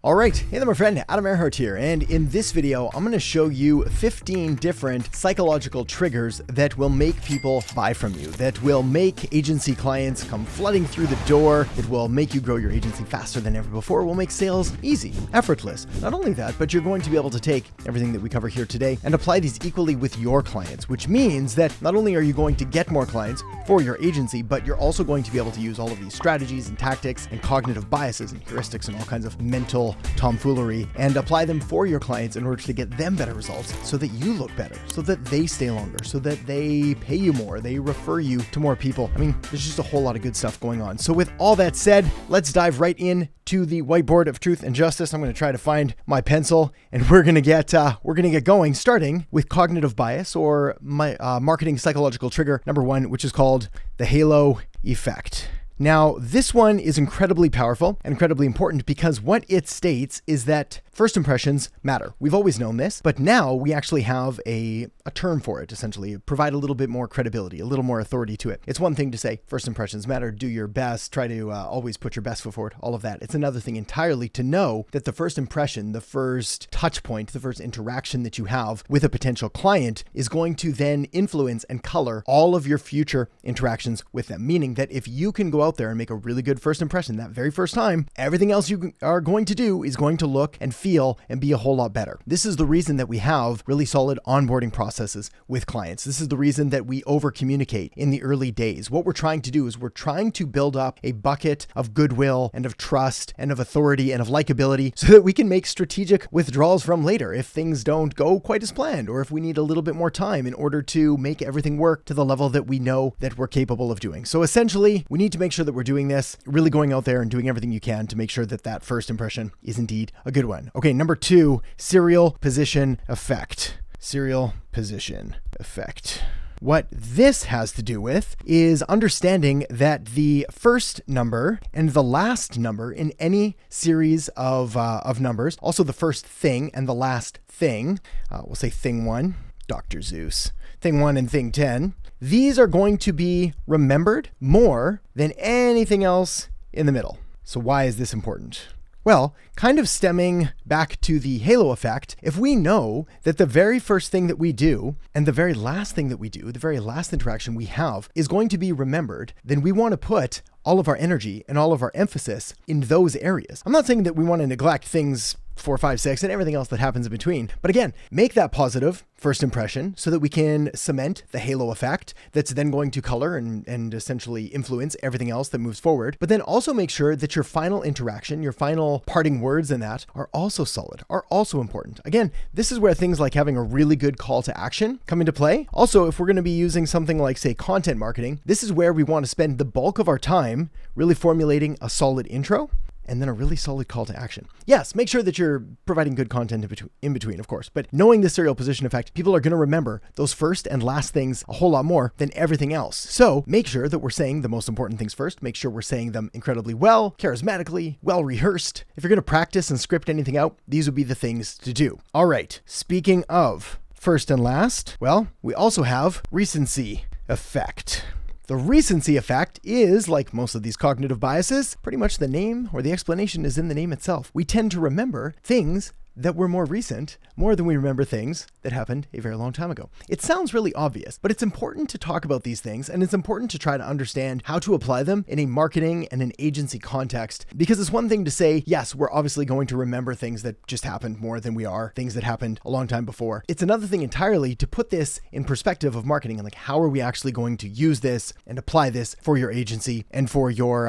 All right, hey there my friend, Adam Earhart here, and in this video, I'm gonna show you 15 different psychological triggers that will make people buy from you, that will make agency clients come flooding through the door, it will make you grow your agency faster than ever before, will make sales easy, effortless. Not only that, but you're going to be able to take everything that we cover here today and apply these equally with your clients, which means that not only are you going to get more clients for your agency, but you're also going to be able to use all of these strategies and tactics and cognitive biases and heuristics and all kinds of mental tomfoolery and apply them for your clients in order to get them better results so that you look better, so that they stay longer, so that they pay you more, they refer you to more people. I mean, there's just a whole lot of good stuff going on. So with all that said, let's dive right in to the whiteboard of truth and justice. I'm going to try to find my pencil and we're going to get going, starting with cognitive bias or my marketing psychological trigger number one, which is called the halo effect. Now, this one is incredibly powerful and incredibly important because what it states is that first impressions matter. We've always known this, but now we actually have a term for it, essentially. Provide a little bit more credibility, a little more authority to it. It's one thing to say first impressions matter, do your best, try to always put your best foot forward, all of that. It's another thing entirely to know that the first impression, the first touch point, the first interaction that you have with a potential client is going to then influence and color all of your future interactions with them. Meaning that if you can go out there and make a really good first impression that very first time, everything else you are going to do is going to look and feel and be a whole lot better. This is the reason that we have really solid onboarding processes with clients. This is the reason that we over communicate in the early days. What we're trying to do is we're trying to build up a bucket of goodwill and of trust and of authority and of likability so that we can make strategic withdrawals from later if things don't go quite as planned or if we need a little bit more time in order to make everything work to the level that we know that we're capable of doing. So essentially, we need to make sure that we're doing this, really going out there and doing everything you can to make sure that that first impression is indeed a good one. Okay, number two, serial position effect. Serial position effect. What this has to do with is understanding that the first number and the last number in any series of numbers, also the first thing and the last thing, we'll say thing 1, Dr. Zeus, thing 1 and thing 10, these are going to be remembered more than anything else in the middle. So why is this important? Well, kind of stemming back to the halo effect, if we know that the very first thing that we do and the very last thing that we do, the very last interaction we have is going to be remembered, then we want to put all of our energy and all of our emphasis in those areas. I'm not saying that we want to neglect things 4, 5, 6, and everything else that happens in between. But again, make that positive first impression so that we can cement the halo effect that's then going to color and essentially influence everything else that moves forward. But then also make sure that your final interaction, your final parting words in that are also solid, are also important. Again, this is where things like having a really good call to action come into play. Also, if we're going to be using something like, say, content marketing, this is where we want to spend the bulk of our time really formulating a solid intro and then a really solid call to action. Yes, make sure that you're providing good content in between, of course, but knowing the serial position effect, people are going to remember those first and last things a whole lot more than everything else. So make sure that we're saying the most important things first. Make sure we're saying them incredibly well, charismatically, well rehearsed. If you're going to practice and script anything out, these would be the things to do. All right, speaking of first and last, well, we also have recency effect. The recency effect is, like most of these cognitive biases, pretty much the name or the explanation is in the name itself. We tend to remember things that were more recent, more than we remember things that happened a very long time ago. It sounds really obvious, but it's important to talk about these things and it's important to try to understand how to apply them in a marketing and an agency context, because it's one thing to say, yes, we're obviously going to remember things that just happened more than we are, things that happened a long time before. It's another thing entirely to put this in perspective of marketing and like, how are we actually going to use this and apply this for your agency and for your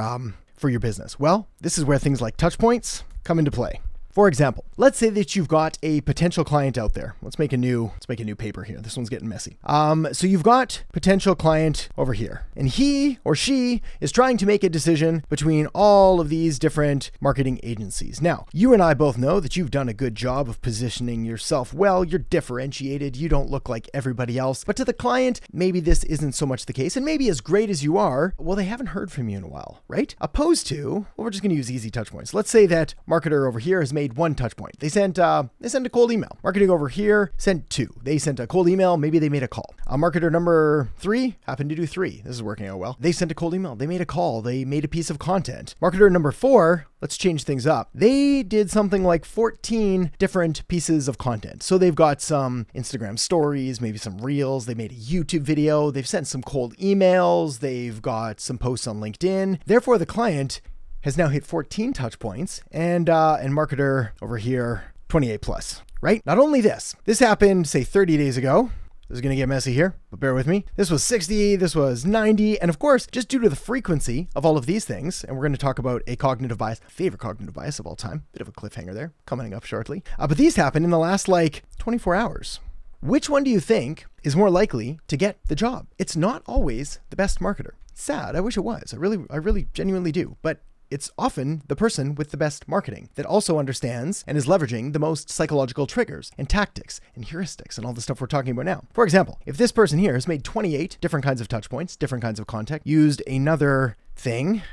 business? Well, this is where things like touch points come into play. For example, let's say that you've got a potential client out there. Let's make a new paper here. This one's getting messy. So you've got potential client over here, and he or she is trying to make a decision between all of these different marketing agencies. Now, you and I both know that you've done a good job of positioning yourself well. You're differentiated. You don't look like everybody else. But to the client, maybe this isn't so much the case. And maybe as great as you are, well, they haven't heard from you in a while, right? Opposed to, well, we're just going to use easy touch points. Let's say that marketer over here has made 1 touch point. They sent a cold email. Marketing over here sent 2. They sent a cold email. Maybe they made a call. Marketer number 3 happened to do 3. This is working out well. They sent a cold email. They made a call. They made a piece of content. Marketer number 4, let's change things up. They did something like 14 different pieces of content. So they've got some Instagram stories, maybe some reels. They made a YouTube video. They've sent some cold emails. They've got some posts on LinkedIn. Therefore, the client has now hit 14 touch points and marketer over here, 28 plus, right? Not only this happened, say 30 days ago. This is going to get messy here, but bear with me. This was 60, this was 90. And of course, just due to the frequency of all of these things, and we're going to talk about a cognitive bias, favorite cognitive bias of all time. Bit of a cliffhanger there, coming up shortly. But these happened in the last 24 hours. Which one do you think is more likely to get the job? It's not always the best marketer. It's sad. I wish it was. I really genuinely do. But it's often the person with the best marketing that also understands and is leveraging the most psychological triggers and tactics and heuristics and all the stuff we're talking about now. For example, if this person here has made 28 different kinds of touch points, different kinds of content, used another thing,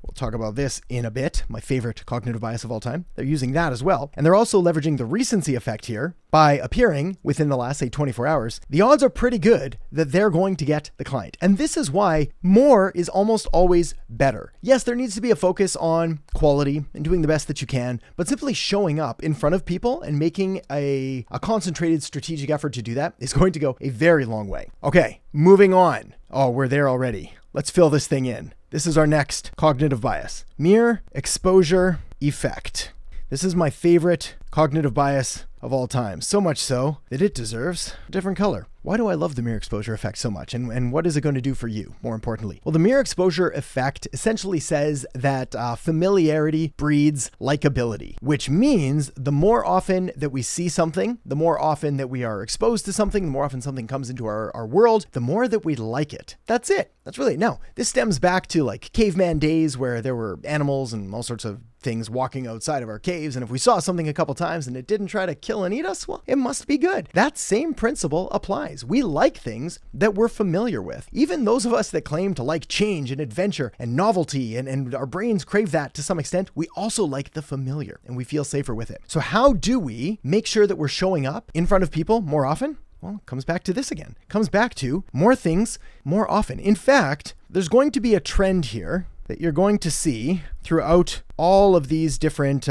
we'll talk about this in a bit, my favorite cognitive bias of all time. They're using that as well. And they're also leveraging the recency effect here by appearing within the last, say, 24 hours. The odds are pretty good that they're going to get the client. And this is why more is almost always better. Yes, there needs to be a focus on quality and doing the best that you can, but simply showing up in front of people and making a concentrated strategic effort to do that is going to go a very long way. Okay, moving on. Oh, we're there already. Let's fill this thing in. This is our next cognitive bias, mere exposure effect. This is my favorite cognitive bias of all time, so much so that it deserves a different color. Why do I love the mere exposure effect so much? And what is it going to do for you, more importantly? Well, the mere exposure effect essentially says that familiarity breeds likability, which means the more often that we see something, the more often that we are exposed to something, the more often something comes into our world, the more that we like it. That's it. That's really it. Now, this stems back to caveman days where there were animals and all sorts of things walking outside of our caves. And if we saw something a couple times and it didn't try to kill and eat us, well, it must be good. That same principle applies. We like things that we're familiar with. Even those of us that claim to like change and adventure and novelty and our brains crave that to some extent, we also like the familiar and we feel safer with it. So how do we make sure that we're showing up in front of people more often? Well, it comes back to this again. It comes back to more things more often. In fact, there's going to be a trend here that you're going to see throughout all of these different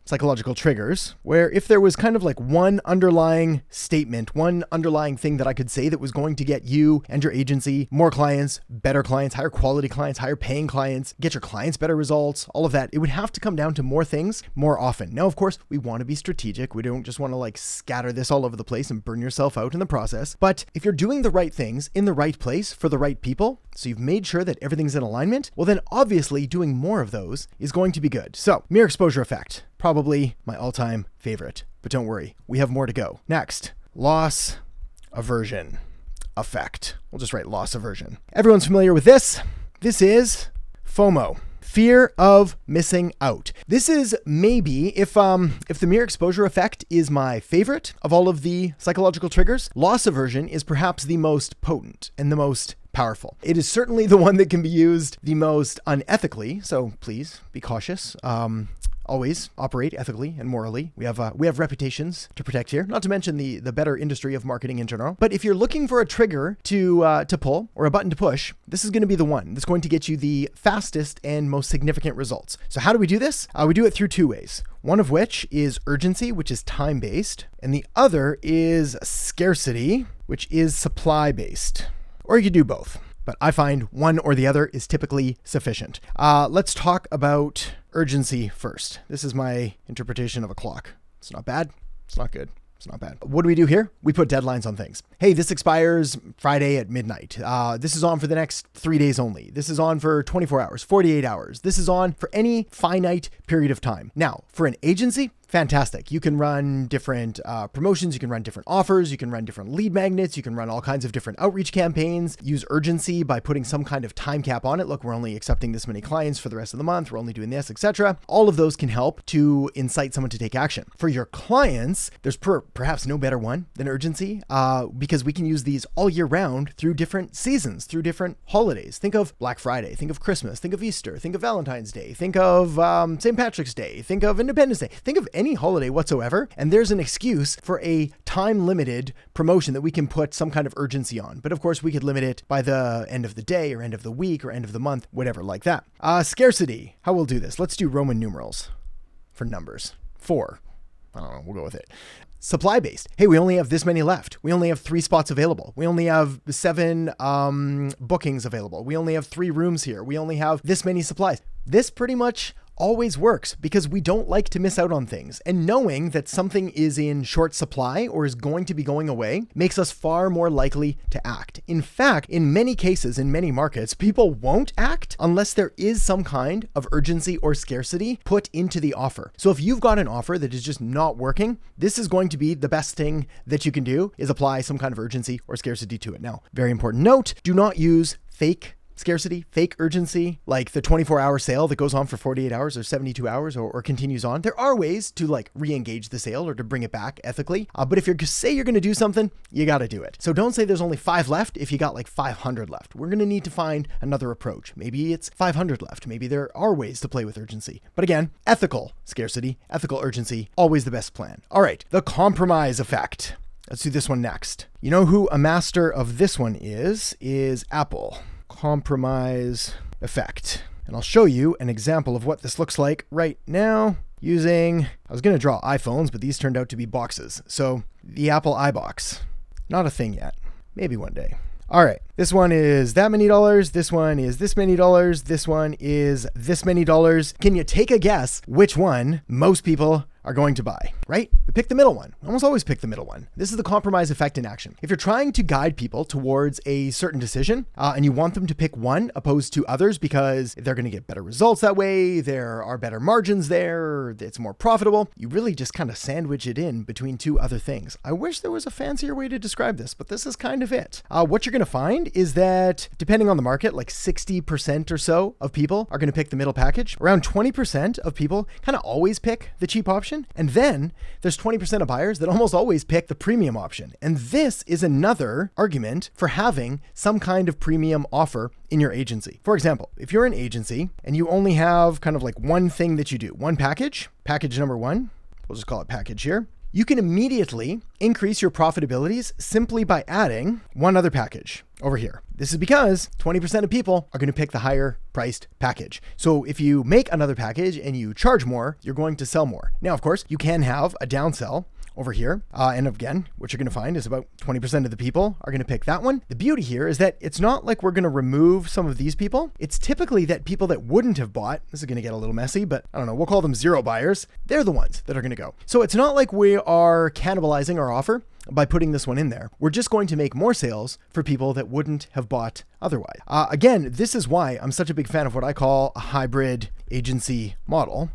psychological triggers, where if there was kind of one underlying statement, one underlying thing that I could say that was going to get you and your agency more clients, better clients, higher quality clients, higher paying clients, get your clients better results, all of that, it would have to come down to more things more often. Now, of course, we want to be strategic. We don't just want to scatter this all over the place and burn yourself out in the process. But if you're doing the right things in the right place for the right people, so you've made sure that everything's in alignment, well, then obviously doing more of those is going to be good. So, mere exposure effect, probably my all-time favorite, but don't worry, we have more to go. Next, loss aversion effect. We'll just write loss aversion. Everyone's familiar with this. This is FOMO. Fear of missing out. This is maybe, if the mere exposure effect is my favorite of all of the psychological triggers, loss aversion is perhaps the most potent and the most powerful. It is certainly the one that can be used the most unethically, so please be cautious. Always operate ethically and morally. We have reputations to protect here, not to mention the better industry of marketing in general. But if you're looking for a trigger to pull or a button to push, this is going to be the one that's going to get you the fastest and most significant results. So how do we do this? We do it through 2 ways. One of which is urgency, which is time-based, and the other is scarcity, which is supply-based. Or you could do both, but I find one or the other is typically sufficient. Let's talk about urgency first. This is my interpretation of a clock. It's not bad. It's not good. It's not bad. What do we do here? We put deadlines on things. Hey, this expires Friday at midnight. This is on for the next 3 days only. This is on for 24 hours, 48 hours. This is on for any finite period of time. Now, for an agency, fantastic. You can run different promotions. You can run different offers. You can run different lead magnets. You can run all kinds of different outreach campaigns. Use urgency by putting some kind of time cap on it. Look, we're only accepting this many clients for the rest of the month. We're only doing this, etc. All of those can help to incite someone to take action. For your clients, there's perhaps no better one than urgency because we can use these all year round through different seasons, through different holidays. Think of Black Friday. Think of Christmas. Think of Easter. Think of Valentine's Day. Think of St. Patrick's Day. Think of Independence Day. Think of any holiday whatsoever, and there's an excuse for a time-limited promotion that we can put some kind of urgency on. But of course, we could limit it by the end of the day or end of the week or end of the month, whatever like that. Scarcity. How we'll do this. Let's do Roman numerals for numbers. 4. I don't know. We'll go with it. Supply-based. Hey, we only have this many left. We only have 3 spots available. We only have 7 bookings available. We only have 3 rooms here. We only have this many supplies. This pretty much always works because we don't like to miss out on things. And knowing that something is in short supply or is going to be going away makes us far more likely to act. In fact, in many cases, in many markets, people won't act unless there is some kind of urgency or scarcity put into the offer. So if you've got an offer that is just not working, this is going to be the best thing that you can do, is apply some kind of urgency or scarcity to it. Now, very important note, do not use fake scarcity, fake urgency, like the 24-hour sale that goes on for 48 hours or 72 hours or continues on. There are ways to like re-engage the sale or to bring it back ethically. But if you say you're going to do something, you got to do it. So don't say there's only 5 left if you got like 500 left. We're going to need to find another approach. Maybe it's 500 left. Maybe there are ways to play with urgency. But again, ethical scarcity, ethical urgency, always the best plan. All right, the compromise effect. Let's do this one next. You know who a master of this one is Apple. Compromise effect. And I'll show you an example of what this looks like right now using, I was going to draw iPhones, but these turned out to be boxes. So the Apple iBox, not a thing yet. Maybe one day. All right, this one is that many dollars. This one is this many dollars. This one is this many dollars. Can you take a guess which one most people are going to buy, right? We pick the middle one. We almost always pick the middle one. This is the compromise effect in action. If you're trying to guide people towards a certain decision and you want them to pick one opposed to others because they're going to get better results that way, there are better margins there, it's more profitable, you really just kind of sandwich it in between 2 other things. I wish there was a fancier way to describe this, but this is kind of it. What you're going to find is that depending on the market, like 60% or so of people are going to pick the middle package. Around 20% of people kind of always pick the cheap option. And then there's 20% of buyers that almost always pick the premium option. And this is another argument for having some kind of premium offer in your agency. For example, if you're an agency and you only have kind of like one thing that you do, one package number 1, we'll just call it package here, you can immediately increase your profitabilities simply by adding one other package over here. This is because 20% of people are going to pick the higher priced package. So if you make another package and you charge more, you're going to sell more. Now, of course, you can have a downsell over here. And again, what you're going to find is about 20% of the people are going to pick that one. The beauty here is that it's not like we're going to remove some of these people. It's typically that people that wouldn't have bought, this is going to get a little messy, but I don't know, we'll call them zero buyers. They're the ones that are going to go. So it's not like we are cannibalizing our offer by putting this one in there. We're just going to make more sales for people that wouldn't have bought otherwise. Again, this is why I'm such a big fan of what I call a hybrid agency model,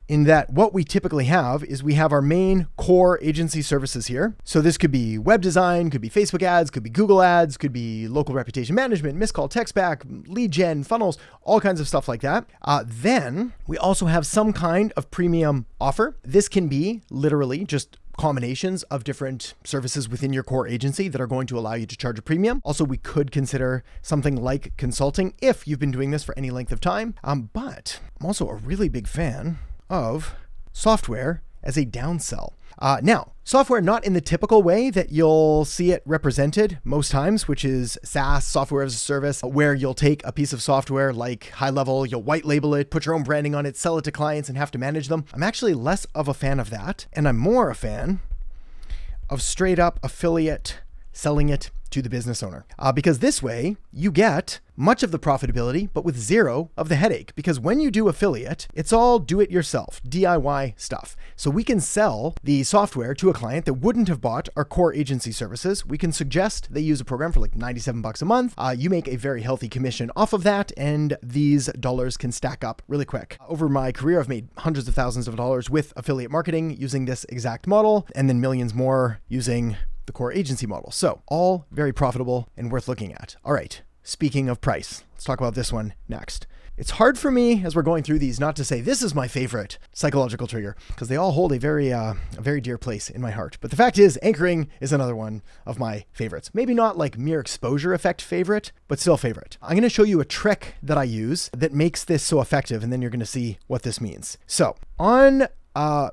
in that what we typically have is we have our main core agency services here. So this could be web design, could be Facebook ads, could be Google ads, could be local reputation management, missed call text back, lead gen, funnels, all kinds of stuff like that. Then we also have some kind of premium offer. This can be literally just combinations of different services within your core agency that are going to allow you to charge a premium. Also, we could consider something like consulting if you've been doing this for any length of time. But I'm also a really big fan of software as a downsell. Now, software not in the typical way that you'll see it represented most times, which is SaaS, software as a service, where you'll take a piece of software like high level, you'll white label it, put your own branding on it, sell it to clients and have to manage them. I'm actually less of a fan of that. And I'm more a fan of straight up affiliate selling it to the business owner. Because this way you get much of the profitability, but with zero of the headache. Because when you do affiliate, it's all do it yourself, DIY stuff. So we can sell the software to a client that wouldn't have bought our core agency services. We can suggest they use a program for like $97 a month. You make a very healthy commission off of that, and these dollars can stack up really quick. Over my career, I've made hundreds of thousands of dollars with affiliate marketing using this exact model, and then millions more using the core agency model. So all very profitable and worth looking at. All right. Speaking of price, let's talk about this one next. It's hard for me as we're going through these not to say this is my favorite psychological trigger, because they all hold a very dear place in my heart. But the fact is, anchoring is another one of my favorites. Maybe not like mere exposure effect favorite, but still favorite. I'm going to show you a trick that I use that makes this so effective, and then you're going to see what this means. So on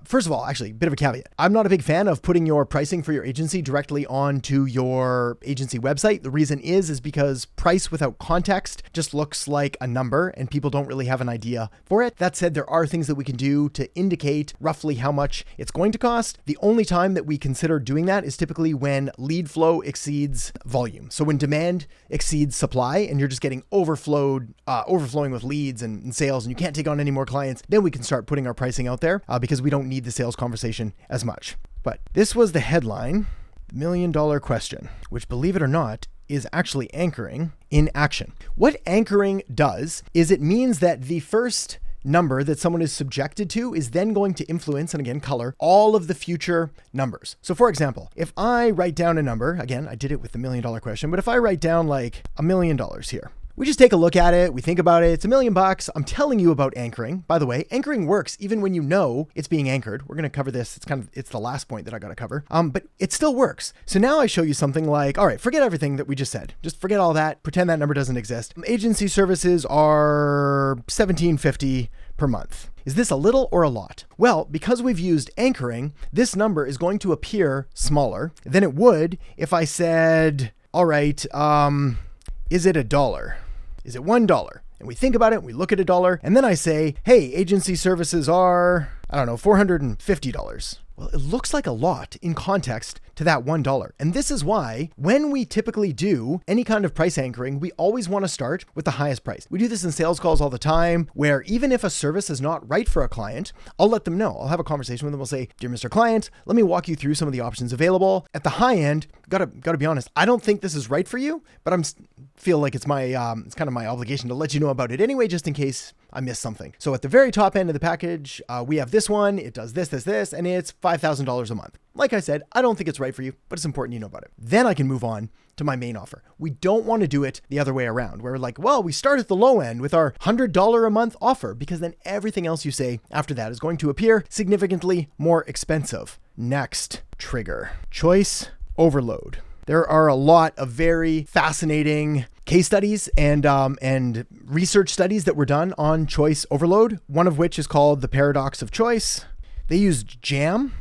first of all, actually, a bit of a caveat. I'm not a big fan of putting your pricing for your agency directly onto your agency website. The reason is because price without context just looks like a number and people don't really have an idea for it. That said, there are things that we can do to indicate roughly how much it's going to cost. The only time that we consider doing that is typically when lead flow exceeds volume. So when demand exceeds supply and you're just getting overflowing with leads and sales and you can't take on any more clients, then we can start putting our pricing out there because we don't need the sales conversation as much. But this was the headline, the $1 million question, which, believe it or not, is actually anchoring in action. What anchoring does is it means that the first number that someone is subjected to is then going to influence, and again, color, all of the future numbers. So for example, if I write down a number, again, I did it with the $1 million question, but if I write down like $1 million here, we just take a look at it. We think about it. It's $1 million. I'm telling you about anchoring. By the way, anchoring works even when you know it's being anchored. We're going to cover this. It's the last point that I got to cover. But it still works. So now I show you something like, all right, forget everything that we just said. Just forget all that. Pretend that number doesn't exist. Agency services are $1,750 per month. Is this a little or a lot? Well, because we've used anchoring, this number is going to appear smaller than it would if I said, all right, is it $1? Is it $1? And we think about it, we look at $1, and then I say, hey, agency services are, I don't know, $450. Well, it looks like a lot in context to that $1. And this is why when we typically do any kind of price anchoring, we always want to start with the highest price. We do this in sales calls all the time, where even if a service is not right for a client, I'll let them know. I'll have a conversation with them. I'll say, dear Mr. Client, let me walk you through some of the options available. At the high end, gotta be honest, I don't think this is right for you, but feel like it's it's kind of my obligation to let you know about it anyway, just in case I missed something. So at the very top end of the package, we have this one. It does this, and it's $5,000 a month. Like I said, I don't think it's right for you, but it's important you know about it. Then I can move on to my main offer. We don't want to do it the other way around, where we're like, well, we start at the low end with our $100 a month offer, because then everything else you say after that is going to appear significantly more expensive. Next trigger, choice overload. There are a lot of very fascinating case studies and research studies that were done on choice overload, one of which is called the paradox of choice. They used jam.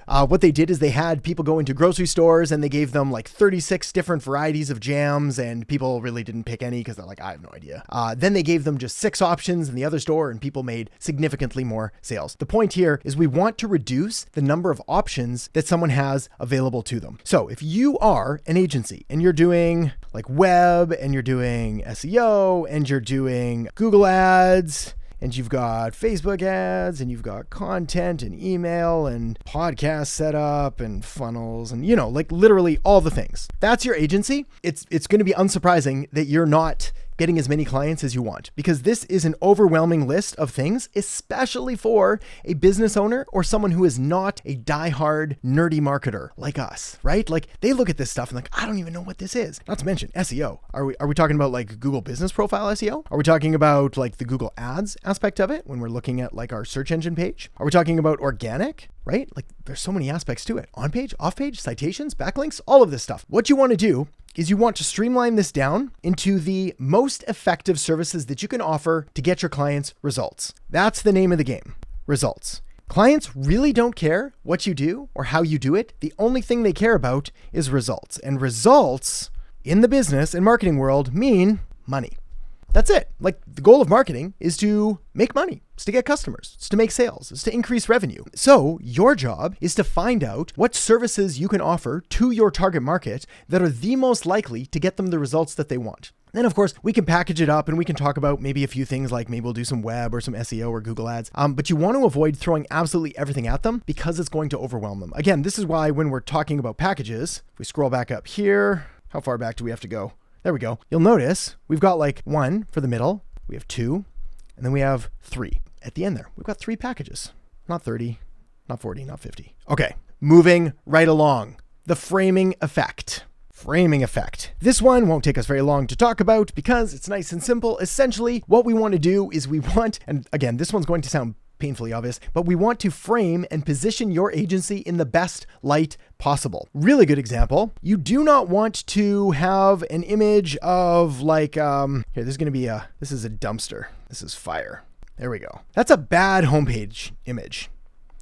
What they did is they had people go into grocery stores and they gave them like 36 different varieties of jams, and people really didn't pick any because they're like, I have no idea. Then they gave them just 6 options in the other store and people made significantly more sales. The point here is we want to reduce the number of options that someone has available to them. So if you are an agency and you're doing like web and you're doing SEO and you're doing Google ads, and you've got Facebook ads, and you've got content and email and podcast setup and funnels and, like literally all the things. That's your agency. It's going to be unsurprising that you're not getting as many clients as you want, because this is an overwhelming list of things, especially for a business owner or someone who is not a diehard nerdy marketer like us, right? Like they look at this stuff and like, I don't even know what this is. Not to mention SEO. Are we talking about like Google Business Profile SEO? Are we talking about like the Google Ads aspect of it when we're looking at like our search engine page? Are we talking about organic? Right? Like there's so many aspects to it. On page, off page, citations, backlinks, all of this stuff. What you want to do is you want to streamline this down into the most effective services that you can offer to get your clients results. That's the name of the game, results. Clients really don't care what you do or how you do it. The only thing they care about is results. And results in the business and marketing world mean money. That's it. Like the goal of marketing is to make money. It's to get customers. It's to make sales. It's to increase revenue. So your job is to find out what services you can offer to your target market that are the most likely to get them the results that they want. Then, of course, we can package it up and we can talk about maybe a few things like maybe we'll do some web or some SEO or Google ads. But you want to avoid throwing absolutely everything at them because it's going to overwhelm them. Again, this is why when we're talking about packages, if we scroll back up here, how far back do we have to go? There we go. You'll notice we've got like 1 for the middle, we have 2, and then we have 3 at the end there. We've got 3 packages, not 30, not 40, not 50. Okay, moving right along. The framing effect. Framing effect. This one won't take us very long to talk about because it's nice and simple. Essentially, what we want to do is and again, this one's going to sound painfully obvious, but we want to frame and position your agency in the best light possible. Really good example. You do not want to have an image of like, here, this is a dumpster. This is fire. There we go. That's a bad homepage image,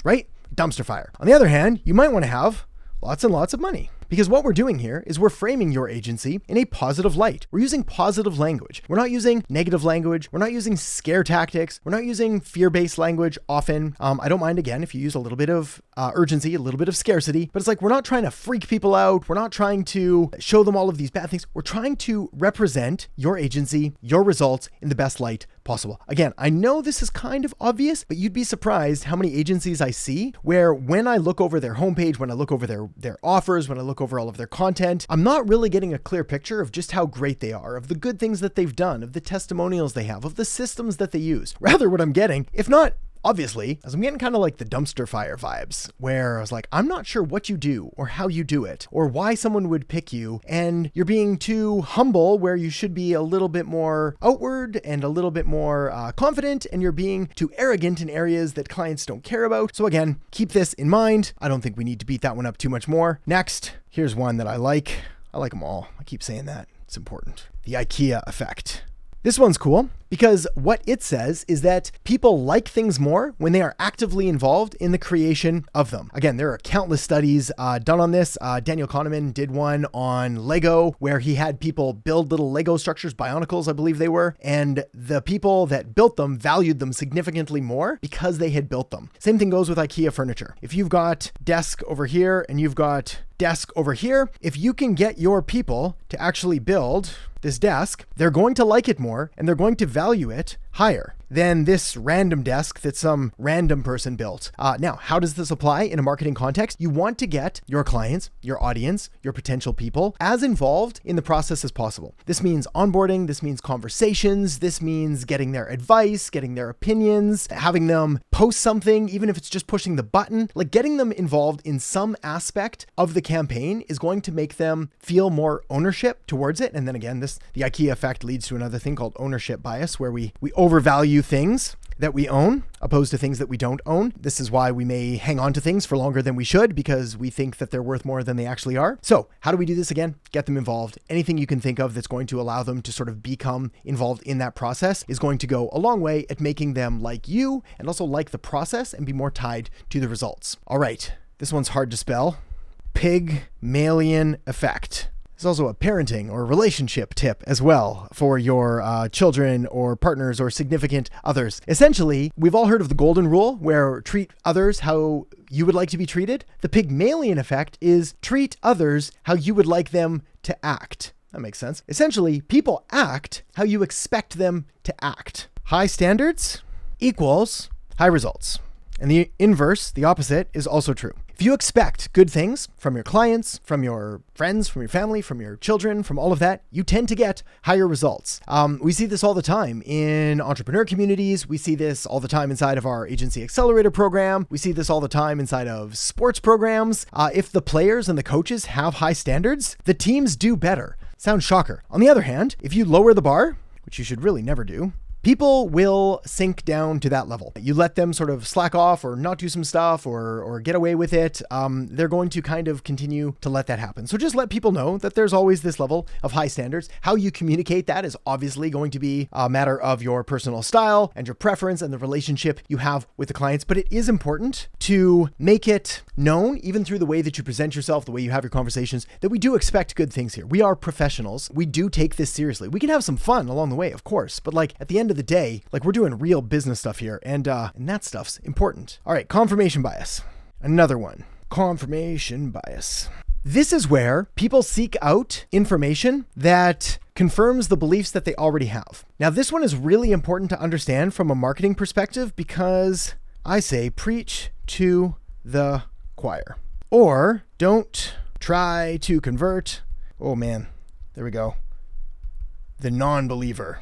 right? Dumpster fire. On the other hand, you might want to have lots and lots of money. Because what we're doing here is we're framing your agency in a positive light. We're using positive language. We're not using negative language. We're not using scare tactics. We're not using fear-based language often. I don't mind, again, if you use a little bit of urgency, a little bit of scarcity, but it's like we're not trying to freak people out. We're not trying to show them all of these bad things. We're trying to represent your agency, your results in the best light possible. Again, I know this is kind of obvious, but you'd be surprised how many agencies I see where when I look over their homepage, when I look over their offers, when I look over all of their content, I'm not really getting a clear picture of just how great they are, of the good things that they've done, of the testimonials they have, of the systems that they use. Rather, what I'm getting, if not obviously, as I'm getting kind of like the dumpster fire vibes, where I was like, I'm not sure what you do or how you do it or why someone would pick you, and you're being too humble where you should be a little bit more outward and a little bit more confident, and you're being too arrogant in areas that clients don't care about. So again, keep this in mind. I don't think we need to beat that one up too much more. Next, here's one that I like. I like them all. I keep saying that. It's important. The IKEA effect. This one's cool because what it says is that people like things more when they are actively involved in the creation of them. Again, there are countless studies done on this. Daniel Kahneman did one on Lego where he had people build little Lego structures, Bionicles, I believe they were, and the people that built them valued them significantly more because they had built them. Same thing goes with IKEA furniture. If you've got desk over here and you've got desk over here, if you can get your people to actually build this desk, they're going to like it more and they're going to value it higher than this random desk that some random person built. Now, how does this apply in a marketing context? You want to get your clients, your audience, your potential people as involved in the process as possible. This means onboarding, this means conversations, this means getting their advice, getting their opinions, having them post something, even if it's just pushing the button, like getting them involved in some aspect of the campaign is going to make them feel more ownership towards it. And then again, the IKEA effect leads to another thing called ownership bias, where we overvalue things that we own opposed to things that we don't own. This is why we may hang on to things for longer than we should because we think that they're worth more than they actually are. So how do we do this again? Get them involved. Anything you can think of that's going to allow them to sort of become involved in that process is going to go a long way at making them like you and also like the process and be more tied to the results. All right, this one's hard to spell. Pygmalion effect. There's also a parenting or relationship tip as well for your children or partners or significant others. Essentially, we've all heard of the golden rule where treat others how you would like to be treated. The Pygmalion effect is treat others how you would like them to act. That makes sense. Essentially, people act how you expect them to act. High standards equals high results. And the inverse, the opposite, is also true. If you expect good things from your clients, from your friends, from your family, from your children, from all of that, you tend to get higher results. We see this all the time in entrepreneur communities. We see this all the time inside of our agency accelerator program. We see this all the time inside of sports programs. If the players and the coaches have high standards, the teams do better. Sounds shocker. On the other hand, if you lower the bar, which you should really never do, people will sink down to that level. You let them sort of slack off or not do some stuff or get away with it. They're going to kind of continue to let that happen. So just let people know that there's always this level of high standards. How you communicate that is obviously going to be a matter of your personal style and your preference and the relationship you have with the clients. But it is important to make it known, even through the way that you present yourself, the way you have your conversations, that we do expect good things here. We are professionals. We do take this seriously. We can have some fun along the way, of course, but like at the end of the day, like we're doing real business stuff here, and that stuff's important. All right, confirmation bias. Another one. Confirmation bias. This is where people seek out information that confirms the beliefs that they already have. Now, this one is really important to understand from a marketing perspective because I say preach to the choir. Or don't try to convert, oh man, there we go, the non-believer.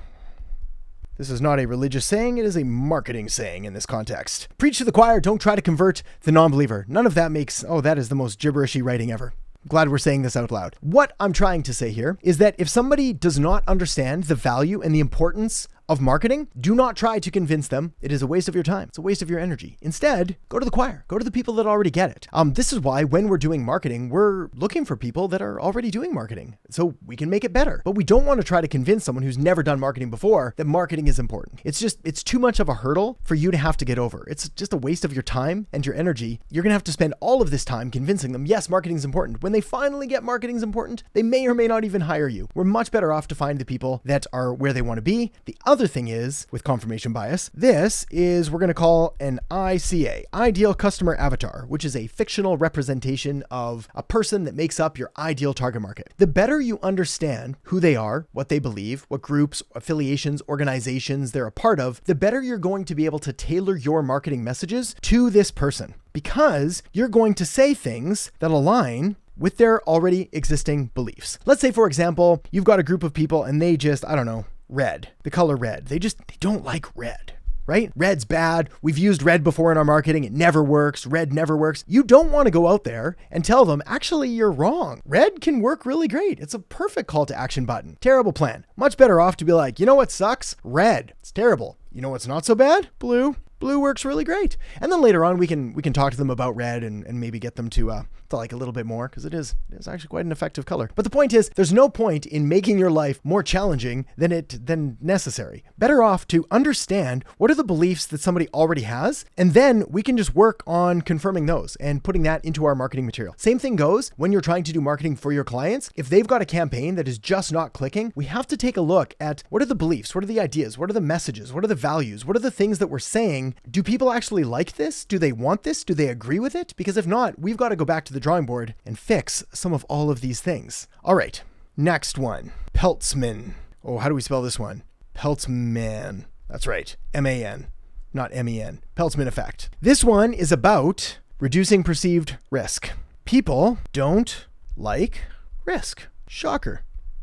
This is not a religious saying, it is a marketing saying in this context. Preach to the choir, don't try to convert the non-believer. None of that makes, that is the most gibberishy writing ever. Glad we're saying this out loud. What I'm trying to say here is that if somebody does not understand the value and the importance of marketing, do not try to convince them. It is a waste of your time. It's a waste of your energy. Instead, go to the choir. Go to the people that already get it. This is why when we're doing marketing, we're looking for people that are already doing marketing so we can make it better. But we don't want to try to convince someone who's never done marketing before that marketing is important. It's too much of a hurdle for you to have to get over. It's just a waste of your time and your energy. You're going to have to spend all of this time convincing them, yes, marketing is important. When they finally get marketing is important, they may or may not even hire you. We're much better off to find the people that are where they want to be. The other thing is, with confirmation bias, this is we're going to call an ICA, Ideal Customer Avatar, which is a fictional representation of a person that makes up your ideal target market. The better you understand who they are, what they believe, what groups, affiliations, organizations they're a part of, the better you're going to be able to tailor your marketing messages to this person, because you're going to say things that align with their already existing beliefs. Let's say, for example, you've got a group of people and they just, I don't know, red, the color red. They don't like red, right? Red's bad. We've used red before in our marketing. It never works. Red never works. You don't want to go out there and tell them, actually, you're wrong. Red can work really great. It's a perfect call to action button. Terrible plan. Much better off to be like, you know what sucks? Red. It's terrible. You know what's not so bad? Blue. Blue works really great. And then later on, we can talk to them about red and maybe get them to like a little bit more, because it is actually quite an effective color. But the point is, there's no point in making your life more challenging than necessary. Better off to understand what are the beliefs that somebody already has, and then we can just work on confirming those and putting that into our marketing material. Same thing goes when you're trying to do marketing for your clients. If they've got a campaign that is just not clicking, we have to take a look at what are the beliefs, what are the ideas, what are the messages, what are the values, what are the things that we're saying. Do people actually like this? Do they want this? Do they agree with it? Because if not, we've got to go back to the drawing board and fix some of all of these things. All right, next one, Peltzman. Oh, how do we spell this one? Peltzman. That's right, M-A-N, not M-E-N. Peltzman Effect. This one is about reducing perceived risk. People don't like risk. Shocker,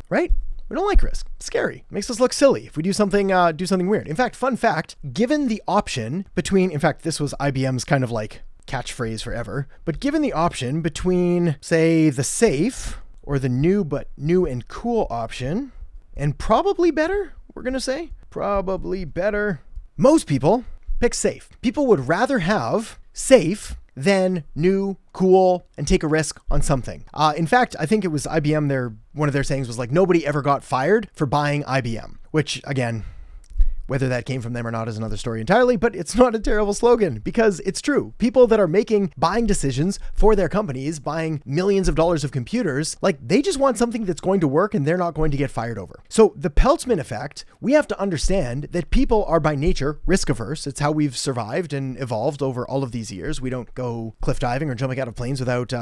right? We don't like risk. It's scary. It makes us look silly if we do something weird. In fact, fun fact, given the option between, in fact, this was IBM's kind of like catchphrase forever, but given the option between, say, the safe or the new and cool option, and probably better, we're going to say, probably better, most people pick safe. People would rather have safe than new, cool, and take a risk on something. In fact, I think it was IBM, one of their sayings was like, nobody ever got fired for buying IBM, which again, whether that came from them or not is another story entirely, but it's not a terrible slogan because it's true. People that are making buying decisions for their companies, buying millions of dollars of computers, like they just want something that's going to work and they're not going to get fired over. So the Peltzman effect, we have to understand that people are by nature risk averse. It's how we've survived and evolved over all of these years. We don't go cliff diving or jumping out of planes without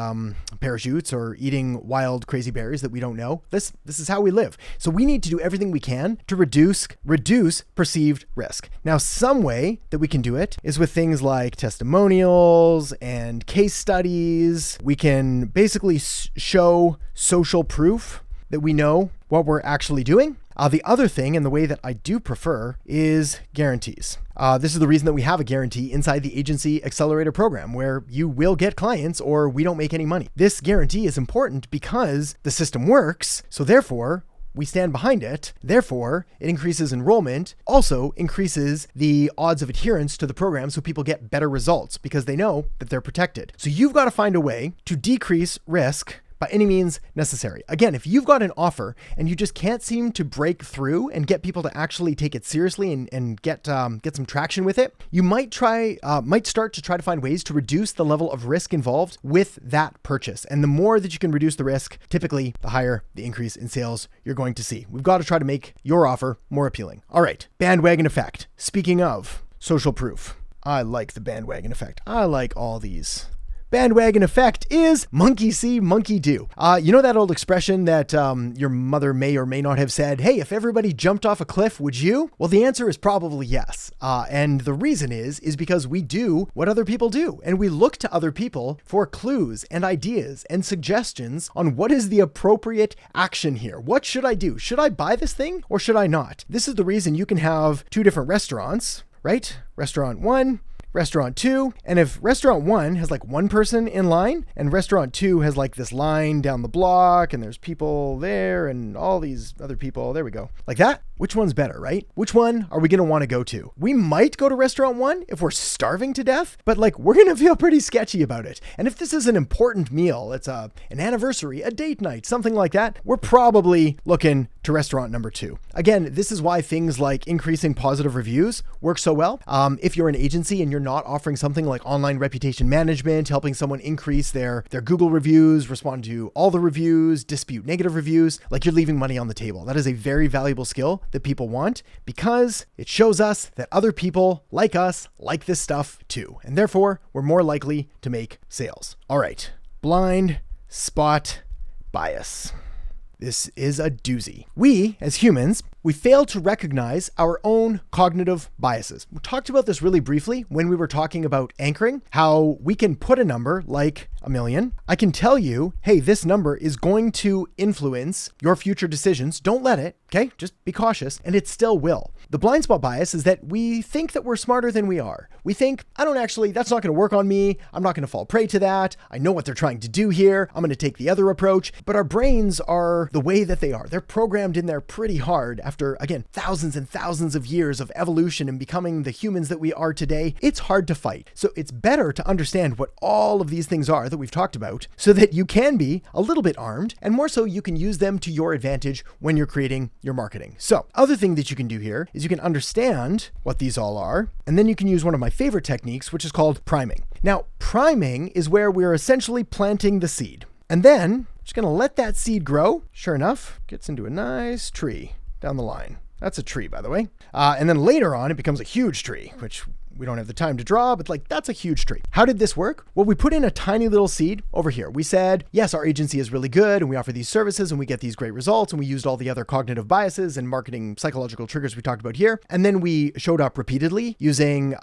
parachutes or eating wild, crazy berries that we don't know. This is how we live. So we need to do everything we can to reduce perceived risk. Now, some way that we can do it is with things like testimonials and case studies. We can basically show social proof that we know what we're actually doing. The other thing, and the way that I do prefer, is guarantees. This is the reason that we have a guarantee inside the Agency Accelerator program, where you will get clients or we don't make any money. This guarantee is important because the system works, so therefore, we stand behind it. Therefore, it increases enrollment, also increases the odds of adherence to the program so people get better results because they know that they're protected. So you've got to find a way to decrease risk by any means necessary. Again, if you've got an offer and you just can't seem to break through and get people to actually take it seriously and get some traction with it, you might start to try to find ways to reduce the level of risk involved with that purchase. And the more that you can reduce the risk, typically the higher the increase in sales you're going to see. We've got to try to make your offer more appealing. All right, bandwagon effect. Speaking of social proof, I like the bandwagon effect. I like all these. Bandwagon effect is monkey see, monkey do. You know that old expression that your mother may or may not have said, hey, if everybody jumped off a cliff, would you? Well, the answer is probably yes. And the reason is because we do what other people do. And we look to other people for clues and ideas and suggestions on what is the appropriate action here. What should I do? Should I buy this thing or should I not? This is the reason you can have two different restaurants, right? Restaurant 1, Restaurant 2, and if Restaurant 1 has like one person in line and Restaurant 2 has like this line down the block and there's people there and all these other people, there we go, like that. Which one's better, right? Which one are we going to want to go to? We might go to restaurant 1 if we're starving to death, but like we're going to feel pretty sketchy about it. And if this is an important meal, it's an anniversary, a date night, something like that, we're probably looking to restaurant number 2. Again, this is why things like increasing positive reviews work so well. If you're an agency and you're not offering something like online reputation management, helping someone increase their Google reviews, respond to all the reviews, dispute negative reviews, like you're leaving money on the table. That is a very valuable skill that people want because it shows us that other people like us like this stuff too. And therefore, we're more likely to make sales. All right, blind spot bias. This is a doozy. We, as humans, we fail to recognize our own cognitive biases. We talked about this really briefly when we were talking about anchoring, how we can put a number like 1,000,000. I can tell you, hey, this number is going to influence your future decisions. Don't let it, okay? Just be cautious, and it still will. The blind spot bias is that we think that we're smarter than we are. We think, that's not going to work on me. I'm not going to fall prey to that. I know what they're trying to do here. I'm going to take the other approach. But our brains are the way that they are. They're programmed in there pretty hard after, again, thousands and thousands of years of evolution and becoming the humans that we are today. It's hard to fight. So it's better to understand what all of these things are that we've talked about so that you can be a little bit armed, and more so you can use them to your advantage when you're creating your marketing. So other thing that you can do here is you can understand what these all are, and then you can use one of my favorite techniques, which is called priming. Now, priming is where we're essentially planting the seed. And then just going to let that seed grow. Sure enough, gets into a nice tree down the line. That's a tree, by the way. And then later on, it becomes a huge tree, which we don't have the time to draw, but that's a huge tree. How did this work? Well, we put in a tiny little seed over here. We said, yes, our agency is really good and we offer these services and we get these great results, and we used all the other cognitive biases and marketing psychological triggers we talked about here. And then we showed up repeatedly using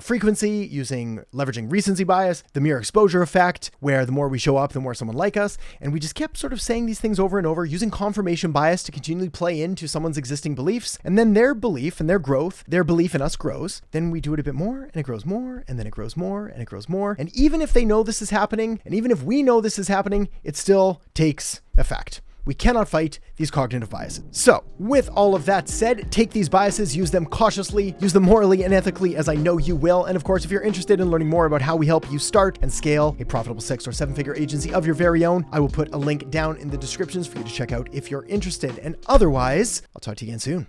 frequency, leveraging recency bias, the mere exposure effect, where the more we show up, the more someone like us. And we just kept sort of saying these things over and over, using confirmation bias to continually play into someone's existing beliefs. And then their belief and their growth, their belief in us grows. Then we do it a bit more and it grows more, and then it grows more and it grows more. And even if they know this is happening, and even if we know this is happening, it still takes effect. We cannot fight these cognitive biases. So with all of that said, take these biases, use them cautiously, use them morally and ethically, as I know you will. And of course, if you're interested in learning more about how we help you start and scale a profitable 6- or 7-figure agency of your very own, I will put a link down in the descriptions for you to check out if you're interested. And otherwise, I'll talk to you again soon.